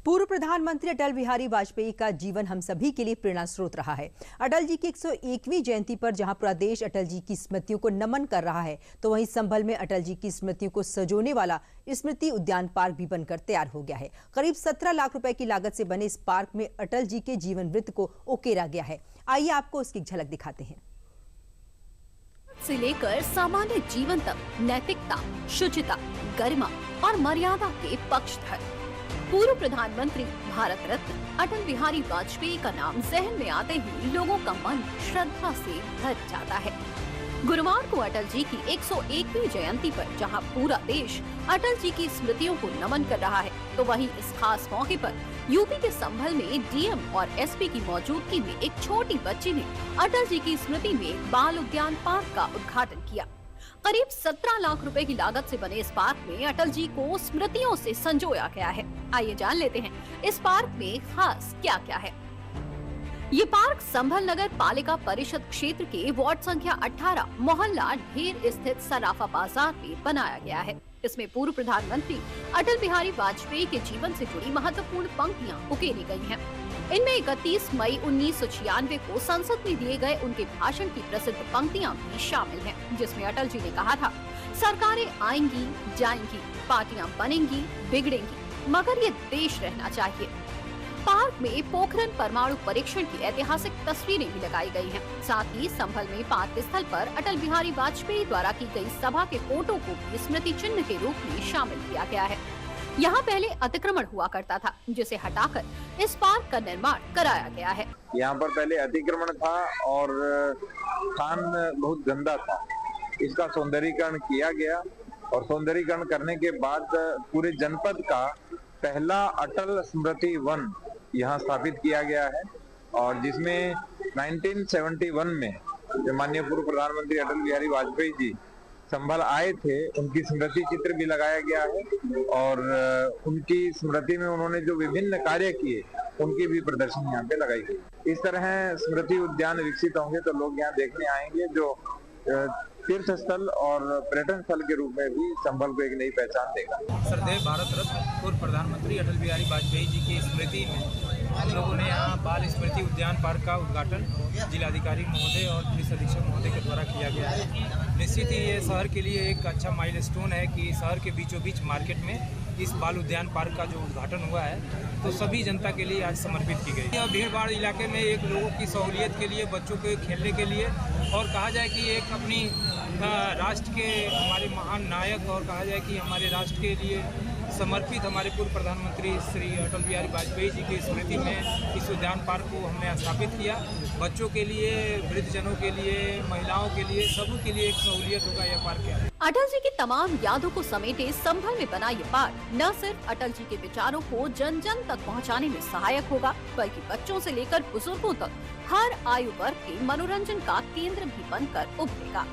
पूर्व प्रधानमंत्री अटल बिहारी वाजपेयी का जीवन हम सभी के लिए प्रेरणा स्रोत रहा है। अटल जी की 101वीं जयंती पर जहां पूरा देश अटल जी की स्मृतियों को नमन कर रहा है, तो वहीं संभल में अटल जी की स्मृतियों को सजोने वाला स्मृति उद्यान पार्क भी बनकर तैयार हो गया है। करीब 17 लाख रुपए की लागत से बने इस पार्क में अटल जी के जीवन वृत्त को उकेरा गया है। आइए आपको उसकी झलक दिखाते हैं। से लेकर सामान्य जीवन तक नैतिकता, शुचिता, गरिमा और मर्यादा के पक्षधर पूर्व प्रधानमंत्री भारत रत्न अटल बिहारी वाजपेयी का नाम जहन में आते ही लोगों का मन श्रद्धा से भर जाता है। गुरुवार को अटल जी की 101वीं जयंती पर जहां पूरा देश अटल जी की स्मृतियों को नमन कर रहा है, तो वहीं इस खास मौके पर यूपी के संभल में डीएम और एसपी की मौजूदगी में एक छोटी बच्ची ने अटल जी की स्मृति में बाल उद्यान पार्क का उद्घाटन किया। करीब 17 लाख रुपए की लागत से बने इस पार्क में अटल जी को स्मृतियों से संजोया गया है। आइए जान लेते हैं इस पार्क में खास क्या क्या है। ये पार्क संभल नगर पालिका परिषद क्षेत्र के वार्ड संख्या 18 मोहल्ला ढेर स्थित सराफा बाजार में बनाया गया है। इसमें पूर्व प्रधानमंत्री अटल बिहारी वाजपेयी के जीवन से जुड़ी महत्वपूर्ण पंक्तियां उकेरी गई हैं। इनमें 31 मई 1996 को संसद में दिए गए उनके भाषण की प्रसिद्ध पंक्तियां भी शामिल हैं, जिसमें अटल जी ने कहा था, सरकारें आएंगी जाएंगी, पार्टियां बनेंगी बिगड़ेंगी, मगर ये देश रहना चाहिए। पार्क में पोखरण परमाणु परीक्षण की ऐतिहासिक तस्वीरें भी लगाई गई हैं। साथ ही संभल में पार्क स्थल पर अटल बिहारी वाजपेयी द्वारा की गई सभा के फोटो को भी स्मृति चिन्ह के रूप में शामिल किया गया है। यहाँ पहले अतिक्रमण हुआ करता था, जिसे हटाकर इस पार्क का निर्माण कराया गया है। यहाँ पर पहले अतिक्रमण था और स्थान बहुत गंदा था। इसका सौंदर्यीकरण किया गया और सौंदर्यीकरण करने के बाद पूरे जनपद का पहला अटल स्मृति वन यहाँ स्थापित किया गया है, और जिसमें 1971 में माननीय पूर्व प्रधानमंत्री अटल बिहारी वाजपेयी जी संभल आए थे, उनकी स्मृति चित्र भी लगाया गया है और उनकी स्मृति में उन्होंने जो विभिन्न कार्य किए उनकी भी प्रदर्शनी यहाँ पे लगाई गई। इस तरह स्मृति उद्यान विकसित होंगे तो लोग यहाँ देखने आएंगे, जो तीर्थ स्थल और पर्यटन स्थल के रूप में भी संभल को एक नई पहचान देगा। सरदेव भारत रत्न पूर्व प्रधानमंत्री अटल बिहारी वाजपेयी जी की स्मृति में हम लोगों ने यहाँ बाल स्मृति उद्यान पार्क का उद्घाटन जिलाधिकारी महोदय और पुलिस अधीक्षक महोदय के द्वारा किया गया है। निश्चित ही ये शहर के लिए एक अच्छा माइलस्टोन है कि शहर के बीचों बीच मार्केट में इस बाल उद्यान पार्क का जो उद्घाटन हुआ है, तो सभी जनता के लिए आज समर्पित की गई है। भीड़ भाड़ इलाके में एक लोगों की सहूलियत के लिए, बच्चों के खेलने के लिए, और कहा जाए कि एक अपनी राष्ट्र के हमारे महान नायक, और कहा जाए कि हमारे राष्ट्र के लिए समर्पित हमारे पूर्व प्रधानमंत्री श्री अटल बिहारी वाजपेयी जी की स्मृति में इस उद्यान पार्क को हमने स्थापित किया। बच्चों के लिए, वृद्धजनों के लिए, महिलाओं के लिए, सभी के लिए एक सहूलियत होगा यह पार्क है। अटल जी की तमाम यादों को समेटे संभल में बना ये पार्क न सिर्फ अटल जी के विचारों को जन जन तक पहुंचाने में सहायक होगा, बल्कि बच्चों से लेकर बुजुर्गों तक हर आयु वर्ग के मनोरंजन का केंद्र भी बनकर उभरेगा।